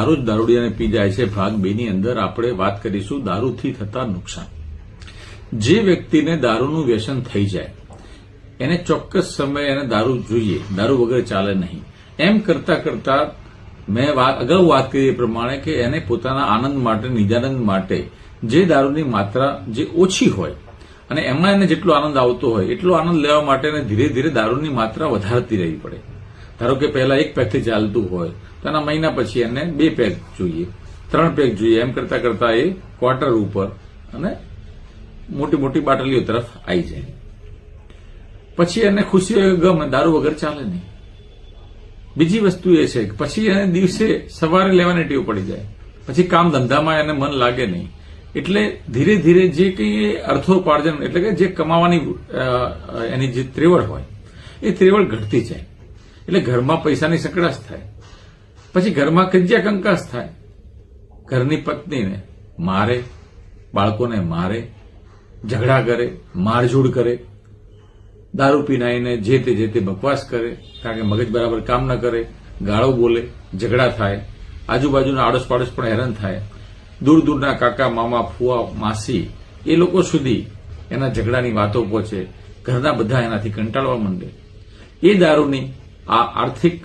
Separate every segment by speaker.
Speaker 1: દારૂ જ દારૂડિયાને પી જાય છે ભાગ 2 ની અંદર આપણે વાત કરીશું દારૂથી થતા નુકસાન. જે વ્યક્તિને દારૂનું વ્યસન થઈ જાય એને ચોક્કસ સમયે એને દારૂ જોઈએ, દારૂ વગર ચાલે નહીં. એમ કરતા કરતા મેં અગાઉ વાત કરી એ પ્રમાણે કે એને પોતાના આનંદ માટે, નિજાનંદ માટે જે દારૂની માત્રા જે ઓછી હોય અને એમાં એને જેટલો આનંદ આવતો હોય એટલો આનંદ લેવા માટે એને ધીરે ધીરે દારૂની માત્રા વધારતી રહેવી પડે. ધારો કે પહેલા 1 પેકથી ચાલતું હોય તો એના મહિના પછી એને 2 પેક જોઈએ, 3 પેક જોઈએ. એમ કરતા કરતા એ ક્વાર્ટર ઉપર અને મોટી મોટી બાટલીઓ તરફ આવી જાય. પછી એને ખુશી હોય, ગમે, દારૂ વગર ચાલે નહીં. બીજી વસ્તુ એ છે કે પછી એને દિવસે સવારે લેવાની ટેવ પડી જાય, પછી કામ ધંધામાં એને મન લાગે નહીં. એટલે ધીરે ધીરે જે કંઈ અર્થોપાર્જન એટલે કે જે કમાવાની એની જે ત્રેવડ હોય એ ત્રેવડ ઘટતી જાય. એટલે ઘરમાં પૈસાની સંકળાશ થાય, પછી ઘરમાં કજિયા કંકાસ થાય. ઘરની પત્નીને મારે, બાળકોને મારે, ઝઘડા કરે, મારઝૂડ કરે, દારૂ પીનાઈને જે તે બકવાસ કરે, કારણ કે મગજ બરાબર કામ ન કરે, ગાળો બોલે, ઝઘડા થાય, આજુબાજુના આડોશ પાડોશ પણ હેરાન થાય. દૂર દૂરના કાકા, મામા, ફુવા, માસી એ લોકો સુધી એના ઝઘડાની વાતો પહોંચે. ઘરના બધા એનાથી કંટાળવા માંડે. એ દારૂની આ આર્થિક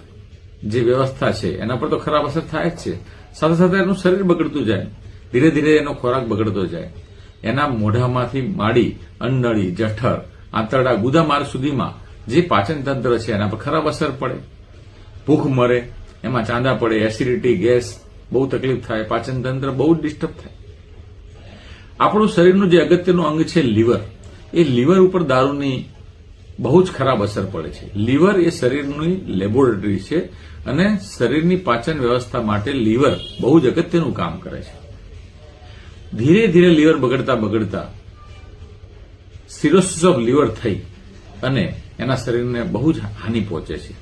Speaker 1: જે વ્યવસ્થા છે એના પર તો ખરાબ અસર થાય જ છે. સાથે સાથે એનું શરીર બગડતું જાય, ધીરે ધીરે એનો ખોરાક બગડતો જાય. એના મોઢામાંથી માંડી અન્નળી, જઠર, આંતરડા, ગુદામાર્ગ સુધીમાં જે પાચન તંત્ર છે એના પર ખરાબ અસર પડે. ભૂખ મરે, એમાં ચાંદા પડે, એસિડિટી, ગેસ, બહુ તકલીફ થાય, પાચન તંત્ર બહુ ડિસ્ટર્બ થાય. આપણું શરીરનું જે અગત્યનું અંગ છે લીવર, એ લીવર ઉપર દારૂની બહુ જ ખરાબ અસર પડે છે. લીવર એ શરીરની લેબોરેટરી છે અને શરીરની પાચન વ્યવસ્થા માટે લીવર બહુ જ અગત્યનું કામ કરે છે. ધીરે ધીરે લીવર બગડતા બગડતા સિરોસિસ ઓફ લીવર થઈ અને એના શરીરને બહુ જ હાનિ પહોંચે છે.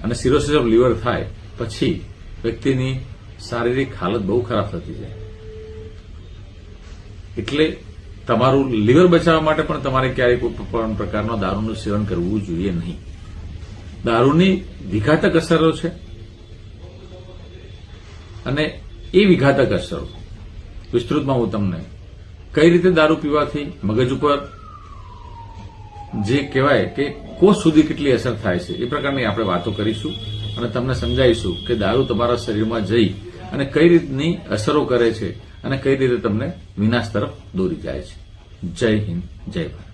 Speaker 1: અને સિરોસિસ ઓફ લીવર થાય પછી વ્યક્તિની શારીરિક હાલત બહુ ખરાબ થતી જાય. એટલે તમારું લીવર બચાવવા માટે પણ તમારે ક્યારેય કોઈ પણ પ્રકારનો દારૂનું સેવન કરવું જોઈએ નહીં. દારૂની વિઘાતક અસરો છે અને એ વિઘાતક અસરો વિસ્તૃતમાં હું તમને કઈ રીતે દારૂ પીવાથી મગજ ઉપર જે કહેવાય કે કોષ સુધી કેટલી અસર થાય છે એ પ્રકારની આપણે વાતો કરીશું અને તમને સમજાવીશું કે દારૂ તમારા શરીરમાં જઈ અને કઈ રીતની અસરો કરે છે અને કઈ રીતે તમને વિનાશ તરફ દોરી જાય છે. જય હિન્દ, જય ભારત.